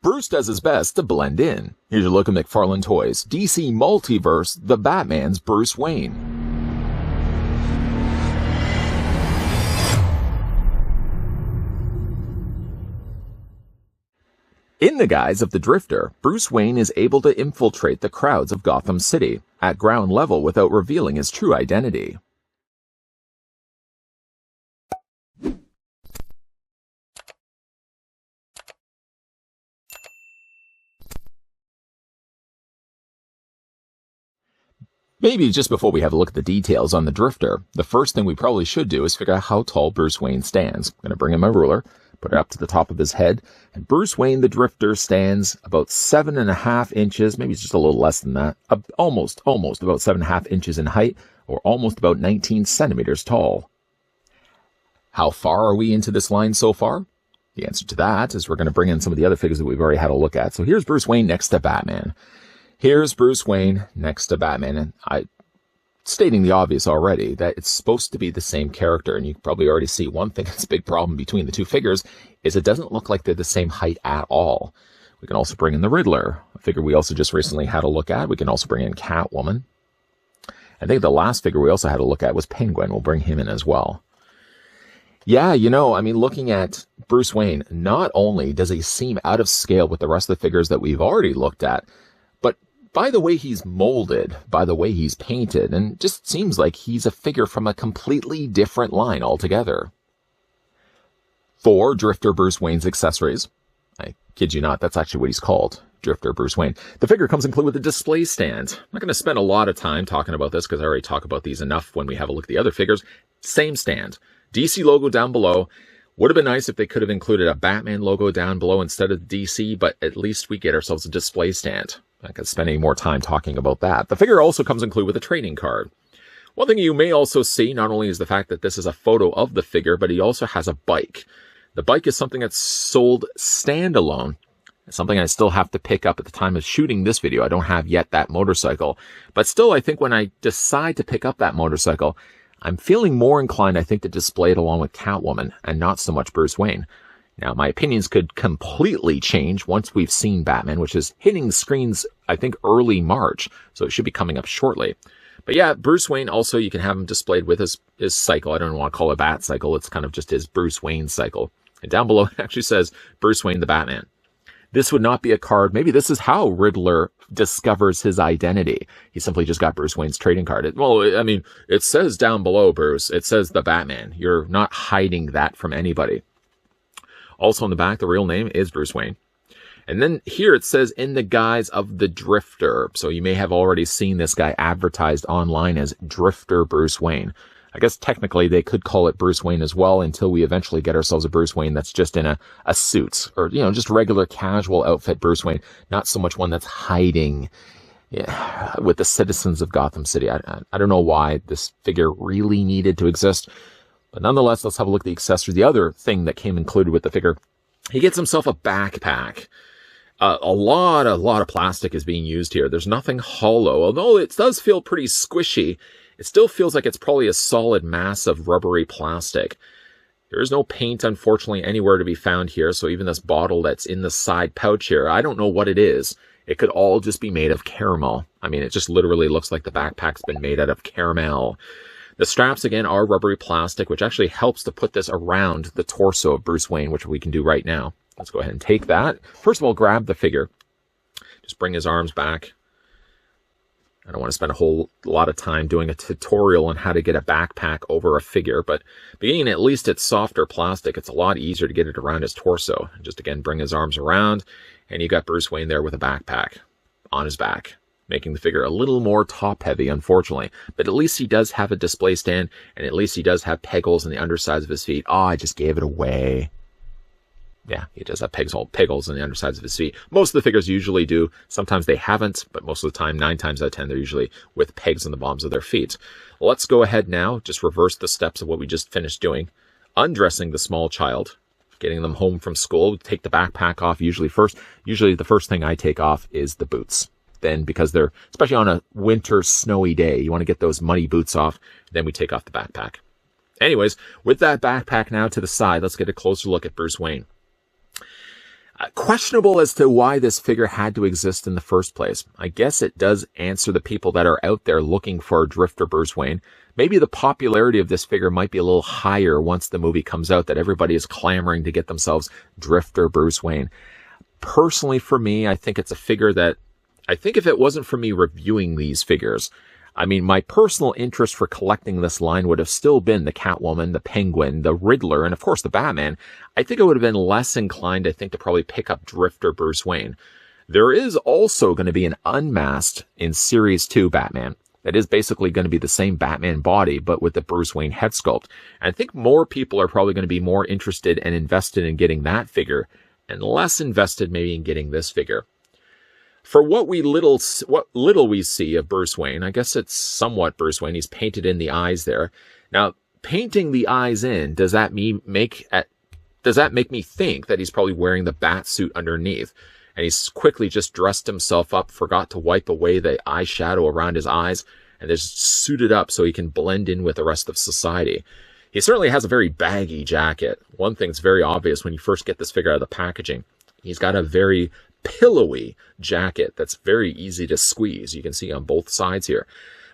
Bruce does his best to blend in. Here's a look at McFarlane Toys, DC Multiverse, The Batman's Bruce Wayne. In the guise of the Drifter, Bruce Wayne is able to infiltrate the crowds of Gotham City at ground level without revealing his true identity. Maybe just before we have a look at the details on the Drifter, the first thing we probably should do is figure out how tall Bruce Wayne stands. I'm going to bring in my ruler, put it up to the top of his head, and Bruce Wayne the Drifter stands about 7.5 inches, maybe it's just a little less than that, almost about 7.5 inches in height, or almost about 19 centimeters tall. How far are we into this line so far? The answer to that is we're going to bring in some of the other figures that we've already had a look at. So here's Bruce Wayne next to Batman. Here's Bruce Wayne next to Batman, and I stating the obvious already, that it's supposed to be the same character, and you can probably already see one thing that's a big problem between the two figures is it doesn't look like they're the same height at all. We can also bring in the Riddler, a figure we also just recently had a look at. We can also bring in Catwoman. I think the last figure we also had a look at was Penguin. We'll bring him in as well. Yeah, looking at Bruce Wayne, not only does he seem out of scale with the rest of the figures that we've already looked at, but by the way he's molded, by the way he's painted, and just seems like he's a figure from a completely different line altogether. For Drifter Bruce Wayne's accessories, I kid you not, that's actually what he's called, Drifter Bruce Wayne. The figure comes included with a display stand. I'm not going to spend a lot of time talking about this because I already talk about these enough when we have a look at the other figures. Same stand. DC logo down below. Would have been nice if they could have included a Batman logo down below instead of DC, but at least we get ourselves a display stand. I'm not going to spend any more time talking about that. The figure also comes included with a trading card. One thing you may also see, not only is the fact that this is a photo of the figure, but he also has a bike. The bike is something that's sold standalone. It's something I still have to pick up at the time of shooting this video. I don't have yet that motorcycle. But still, I think when I decide to pick up that motorcycle, I'm feeling more inclined, I think, to display it along with Catwoman and not so much Bruce Wayne. Now, my opinions could completely change once we've seen Batman, which is hitting screens, I think, early March. So it should be coming up shortly. But yeah, Bruce Wayne also, you can have him displayed with his cycle. I don't want to call it a bat cycle. It's kind of just his Bruce Wayne cycle. And down below, it actually says Bruce Wayne the Batman. This would not be a card. Maybe this is how Riddler discovers his identity. He simply just got Bruce Wayne's trading card. It says down below, Bruce. It says the Batman. You're not hiding that from anybody. Also on the back, the real name is Bruce Wayne. And then here it says in the guise of the Drifter. So you may have already seen this guy advertised online as Drifter Bruce Wayne. I guess technically they could call it Bruce Wayne as well until we eventually get ourselves a Bruce Wayne that's just in a suit or, just regular casual outfit Bruce Wayne. Not so much one that's hiding with the citizens of Gotham City. I don't know why this figure really needed to exist. But nonetheless, let's have a look at the accessory. The other thing that came included with the figure, he gets himself a backpack. A lot of plastic is being used here. There's nothing hollow. Although it does feel pretty squishy, it still feels like it's probably a solid mass of rubbery plastic. There is no paint, unfortunately, anywhere to be found here. So even this bottle that's in the side pouch here, I don't know what it is. It could all just be made of caramel. It just literally looks like the backpack's been made out of caramel. The straps, again, are rubbery plastic, which actually helps to put this around the torso of Bruce Wayne, which we can do right now. Let's go ahead and take that. First of all, grab the figure. Just bring his arms back. I don't want to spend a whole lot of time doing a tutorial on how to get a backpack over a figure, but being at least it's softer plastic, it's a lot easier to get it around his torso. And just, again, bring his arms around, and you got Bruce Wayne there with a backpack on his back, making the figure a little more top-heavy, unfortunately. But at least he does have a display stand, and at least he does have peg-holes in the undersides of his feet. Oh, I just gave it away. Yeah, he does have peg-holes in the undersides of his feet. Most of the figures usually do. Sometimes they haven't, but most of the time, 9 times out of 10, they're usually with pegs on the bottoms of their feet. Let's go ahead now, just reverse the steps of what we just finished doing. Undressing the small child, getting them home from school. Take the backpack off usually first. Usually the first thing I take off is the boots. Then, because they're, especially on a winter snowy day, you want to get those muddy boots off. Then we take off the backpack. Anyways, with that backpack now to the side, let's get a closer look at Bruce Wayne. Questionable as to why this figure had to exist in the first place. I guess it does answer the people that are out there looking for Drifter Bruce Wayne. Maybe the popularity of this figure might be a little higher once the movie comes out, that everybody is clamoring to get themselves Drifter Bruce Wayne. Personally, for me, I think it's a figure that, I think if it wasn't for me reviewing these figures, I mean, my personal interest for collecting this line would have still been the Catwoman, the Penguin, the Riddler, and of course the Batman. I think I would have been less inclined, I think, to probably pick up Drifter Bruce Wayne. There is also going to be an unmasked in Series 2 Batman. That is basically going to be the same Batman body, but with the Bruce Wayne head sculpt. And I think more people are probably going to be more interested and invested in getting that figure, and less invested maybe in getting this figure. For what little we see of Bruce Wayne, I guess it's somewhat Bruce Wayne. He's painted in the eyes there. Now, painting the eyes in, does that make me think that he's probably wearing the bat suit underneath? And he's quickly just dressed himself up, forgot to wipe away the eyeshadow around his eyes, and is suited up so he can blend in with the rest of society. He certainly has a very baggy jacket. One thing's very obvious when you first get this figure out of the packaging. He's got a very pillowy jacket that's very easy to squeeze. You can see on both sides here.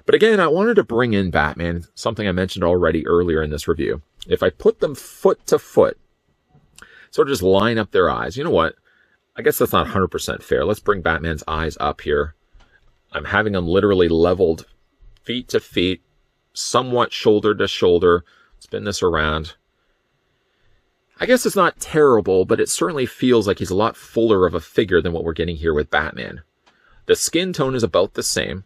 But again, I wanted to bring in Batman, something I mentioned already earlier in this review. If I put them foot to foot, sort of just line up their eyes, you know what? I guess that's not 100% fair. Let's bring Batman's eyes up here. I'm having them literally leveled feet to feet, somewhat shoulder to shoulder. Spin this around. I guess it's not terrible, but it certainly feels like he's a lot fuller of a figure than what we're getting here with Batman. The skin tone is about the same.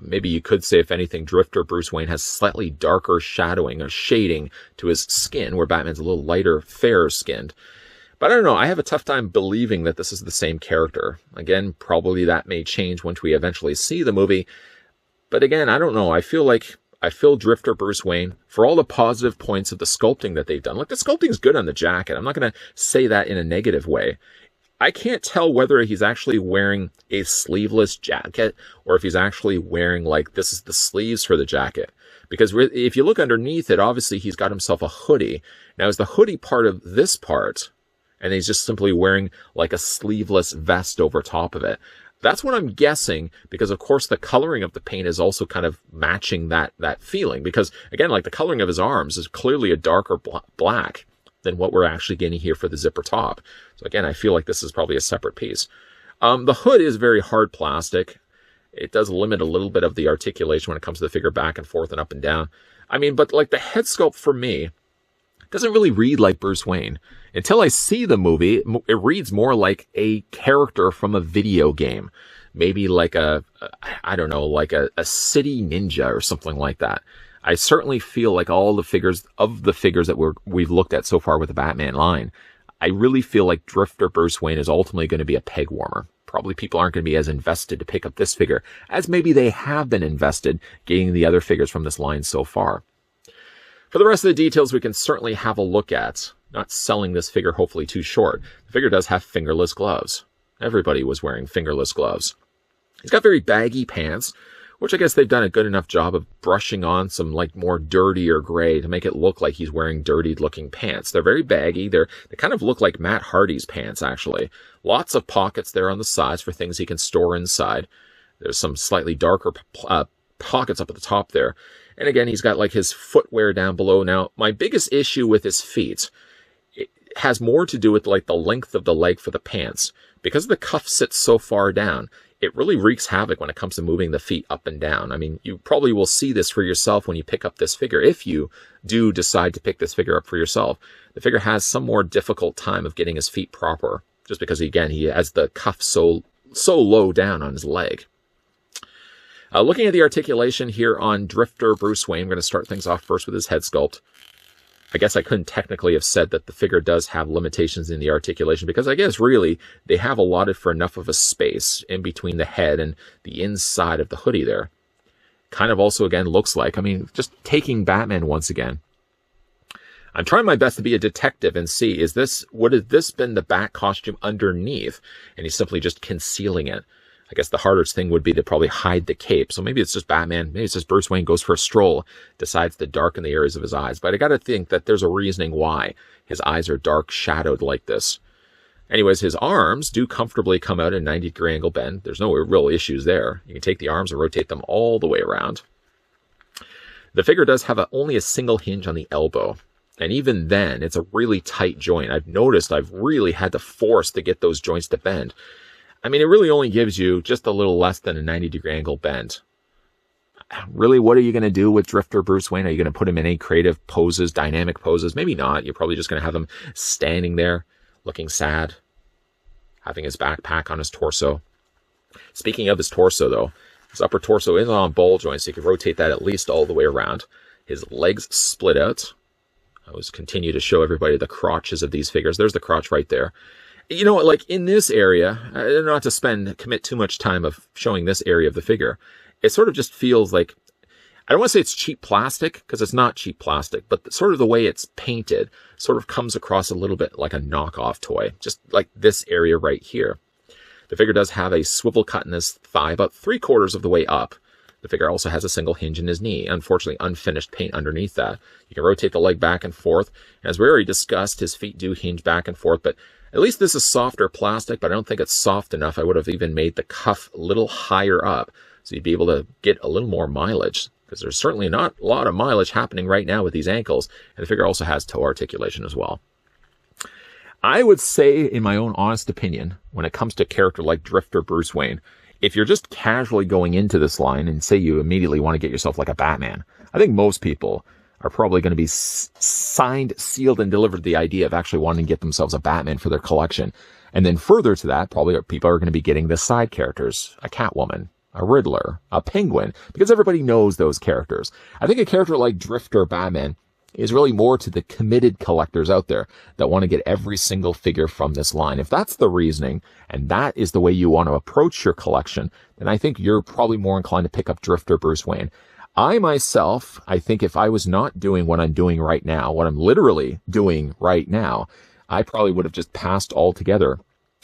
Maybe you could say, if anything, Drifter Bruce Wayne has slightly darker shadowing or shading to his skin, where Batman's a little lighter, fairer skinned. But I don't know, I have a tough time believing that this is the same character. Again, probably that may change once we eventually see the movie. But again, I don't know, I feel Drifter Bruce Wayne, for all the positive points of the sculpting that they've done. Like, the sculpting's good on the jacket. I'm not going to say that in a negative way. I can't tell whether he's actually wearing a sleeveless jacket or if he's actually wearing, like, this is the sleeves for the jacket. Because if you look underneath it, obviously he's got himself a hoodie. Now, is the hoodie part of this part? And he's just simply wearing, like, a sleeveless vest over top of it. That's what I'm guessing, because of course the coloring of the paint is also kind of matching that feeling. Because again, like, the coloring of his arms is clearly a darker black than what we're actually getting here for the zipper top. So again, I feel like this is probably a separate piece. The hood is very hard plastic. It does limit a little bit of the articulation when it comes to the figure back and forth and up and down. I mean, but like, the head sculpt for me doesn't really read like Bruce Wayne. Until I see the movie, it reads more like a character from a video game. Maybe like I don't know, like a city ninja or something like that. I certainly feel like all the figures that we've looked at so far with the Batman line, I really feel like Drifter Bruce Wayne is ultimately going to be a peg warmer. Probably people aren't going to be as invested to pick up this figure as maybe they have been invested getting the other figures from this line so far. For the rest of the details, we can certainly have a look at. Not selling this figure hopefully too short. The figure does have fingerless gloves. Everybody was wearing fingerless gloves. He's got very baggy pants, which I guess they've done a good enough job of brushing on some, like, more dirtier gray to make it look like he's wearing dirty looking pants. They're very baggy. They kind of look like Matt Hardy's pants, actually. Lots of pockets there on the sides for things he can store inside. There's some slightly darker pockets up at the top there. And again, he's got, like, his footwear down below. Now, my biggest issue with his feet has more to do with, like, the length of the leg for the pants. Because the cuff sits so far down, it really wreaks havoc when it comes to moving the feet up and down. I mean, you probably will see this for yourself when you pick up this figure. If you do decide to pick this figure up for yourself, the figure has some more difficult time of getting his feet proper. Just because, again, he has the cuff so low down on his leg. Looking at the articulation here on Drifter Bruce Wayne, I'm going to start things off first with his head sculpt. I guess I couldn't technically have said that the figure does have limitations in the articulation, because I guess really they have allotted for enough of a space in between the head and the inside of the hoodie there. Kind of also, again, looks like, I mean, just taking Batman once again. I'm trying my best to be a detective and see, would have this been the Bat costume underneath, and he's simply just concealing it? I guess the hardest thing would be to probably hide the cape. So maybe it's just Batman. Maybe it's just Bruce Wayne goes for a stroll, decides to darken the areas of his eyes. But I got to think that there's a reasoning why his eyes are dark shadowed like this. Anyways, his arms do comfortably come out at a 90-degree angle bend. There's no real issues there. You can take the arms and rotate them all the way around. The figure does have only a single hinge on the elbow. And even then, it's a really tight joint. I've noticed I've really had to force to get those joints to bend. I mean, it really only gives you just a little less than a 90-degree angle bend. Really, what are you going to do with Drifter Bruce Wayne? Are you going to put him in any creative poses, dynamic poses? Maybe not. You're probably just going to have him standing there, looking sad, having his backpack on his torso. Speaking of his torso, though, his upper torso is on ball joints, so you can rotate that at least all the way around. His legs split out. I always continue to show everybody the crotches of these figures. There's the crotch right there. You know what, like in this area, not to commit too much time of showing this area of the figure, it sort of just feels like, I don't want to say it's cheap plastic, because it's not cheap plastic, but sort of the way it's painted sort of comes across a little bit like a knockoff toy, just like this area right here. The figure does have a swivel cut in his thigh, about 3/4 of the way up. The figure also has a single hinge in his knee, unfortunately unfinished paint underneath that. You can rotate the leg back and forth. As we already discussed, his feet do hinge back and forth, but at least this is softer plastic, but I don't think it's soft enough. I would have even made the cuff a little higher up, so you'd be able to get a little more mileage, because there's certainly not a lot of mileage happening right now with these ankles, and the figure also has toe articulation as well. I would say, in my own honest opinion, when it comes to a character like Drifter Bruce Wayne, if you're just casually going into this line and say you immediately want to get yourself like a Batman, I think most people are probably going to be signed, sealed, and delivered the idea of actually wanting to get themselves a Batman for their collection. And then further to that, probably people are going to be getting the side characters, a Catwoman, a Riddler, a Penguin, because everybody knows those characters. I think a character like Drifter Batman is really more to the committed collectors out there that want to get every single figure from this line. If that's the reasoning, and that is the way you want to approach your collection, then I think you're probably more inclined to pick up Drifter Bruce Wayne. I myself, I think if I was not doing what I'm doing right now, what I'm literally doing right now, I probably would have just passed altogether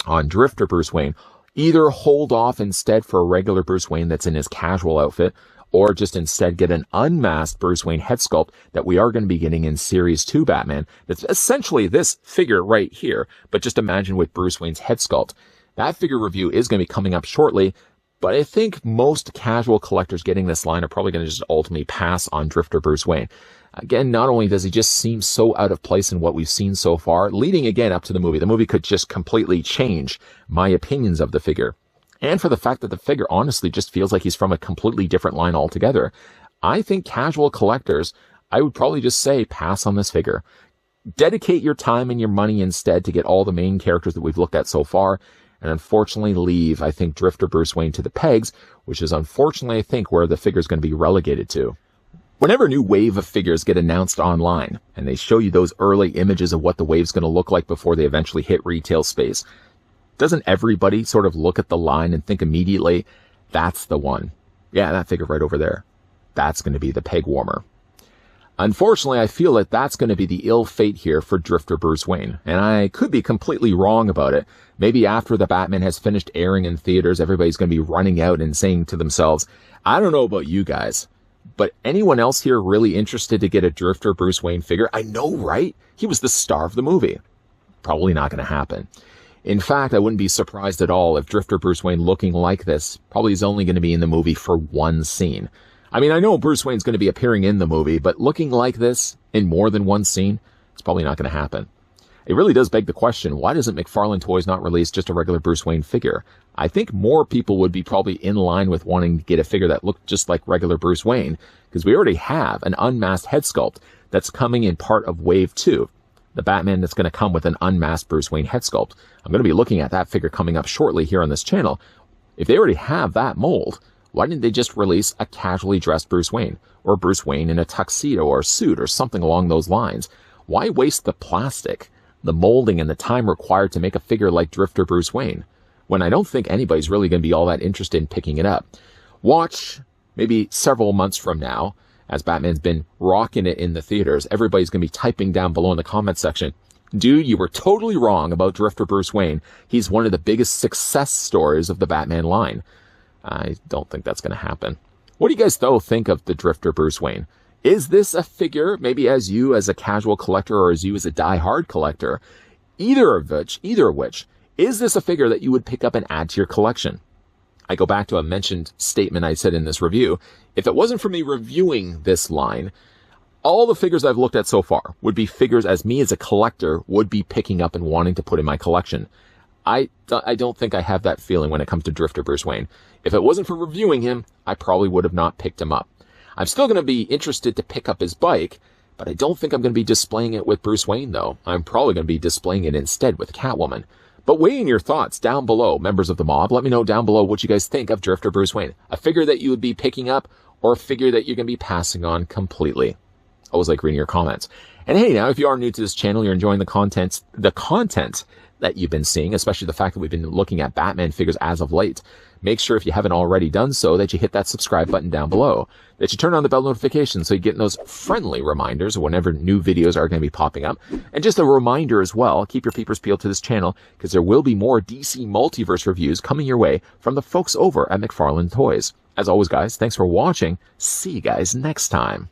on Drifter Bruce Wayne. Either hold off instead for a regular Bruce Wayne that's in his casual outfit, or just instead get an unmasked Bruce Wayne head sculpt that we are going to be getting in Series 2 Batman. That's essentially this figure right here, but just imagine with Bruce Wayne's head sculpt. That figure review is going to be coming up shortly, but I think most casual collectors getting this line are probably going to just ultimately pass on Drifter Bruce Wayne. Again, not only does he just seem so out of place in what we've seen so far, leading again up to the movie could just completely change my opinions of the figure. And for the fact that the figure honestly just feels like he's from a completely different line altogether. I think casual collectors, I would probably just say pass on this figure. Dedicate your time and your money instead to get all the main characters that we've looked at so far, and unfortunately leave, I think, Drifter Bruce Wayne to the pegs, which is unfortunately, I think, where the figure's going to be relegated to. Whenever a new wave of figures get announced online, and they show you those early images of what the wave's going to look like before they eventually hit retail space, doesn't everybody sort of look at the line and think immediately, that's the one? Yeah, that figure right over there. That's going to be the peg warmer. Unfortunately, I feel that that's going to be the ill fate here for Drifter Bruce Wayne, and I could be completely wrong about it. Maybe after the Batman has finished airing in theaters, everybody's going to be running out and saying to themselves, I don't know about you guys, but anyone else here really interested to get a Drifter Bruce Wayne figure? I know, right? He was the star of the movie. Probably not going to happen. In fact, I wouldn't be surprised at all if Drifter Bruce Wayne looking like this probably is only going to be in the movie for one scene. I mean, I know Bruce Wayne's going to be appearing in the movie, but looking like this in more than one scene, it's probably not going to happen. It really does beg the question, why doesn't McFarlane Toys not release just a regular Bruce Wayne figure? I think more people would be probably in line with wanting to get a figure that looked just like regular Bruce Wayne, because we already have an unmasked head sculpt that's coming in part of Wave 2. The Batman that's going to come with an unmasked Bruce Wayne head sculpt. I'm going to be looking at that figure coming up shortly here on this channel. If they already have that mold, why didn't they just release a casually dressed Bruce Wayne, or Bruce Wayne in a tuxedo or suit or something along those lines? Why waste the plastic, the molding, and the time required to make a figure like Drifter Bruce Wayne, when I don't think anybody's really going to be all that interested in picking it up? Watch maybe several months from now, as Batman's been rocking it in the theaters, everybody's going to be typing down below in the comment section, dude, you were totally wrong about Drifter Bruce Wayne. He's one of the biggest success stories of the Batman line. I don't think that's going to happen. What do you guys, though, think of the Drifter Bruce Wayne? Is this a figure, maybe as you as a casual collector or as you as a die-hard collector, either of which Is this a figure that you would pick up and add to your collection? I go back to a mentioned statement I said in this review. If it wasn't for me reviewing this line, all the figures I've looked at so far would be figures as me as a collector would be picking up and wanting to put in my collection. I don't think I have that feeling when it comes to Drifter Bruce Wayne. If it wasn't for reviewing him, I probably would have not picked him up. I'm still going to be interested to pick up his bike, but I don't think I'm going to be displaying it with Bruce Wayne, though. I'm probably going to be displaying it instead with Catwoman. But weigh in your thoughts down below, members of the mob. Let me know down below what you guys think of Drifter Bruce Wayne. A figure that you would be picking up or a figure that you're going to be passing on completely. Always like reading your comments. And hey, now, if you are new to this channel, you're enjoying the content that you've been seeing, especially the fact that we've been looking at Batman figures as of late, make sure if you haven't already done so that you hit that subscribe button down below, that you turn on the bell notification so you get those friendly reminders whenever new videos are going to be popping up. And just a reminder as well, keep your peepers peeled to this channel because there will be more DC Multiverse reviews coming your way from the folks over at McFarlane Toys. As always, guys, thanks for watching. See you guys next time.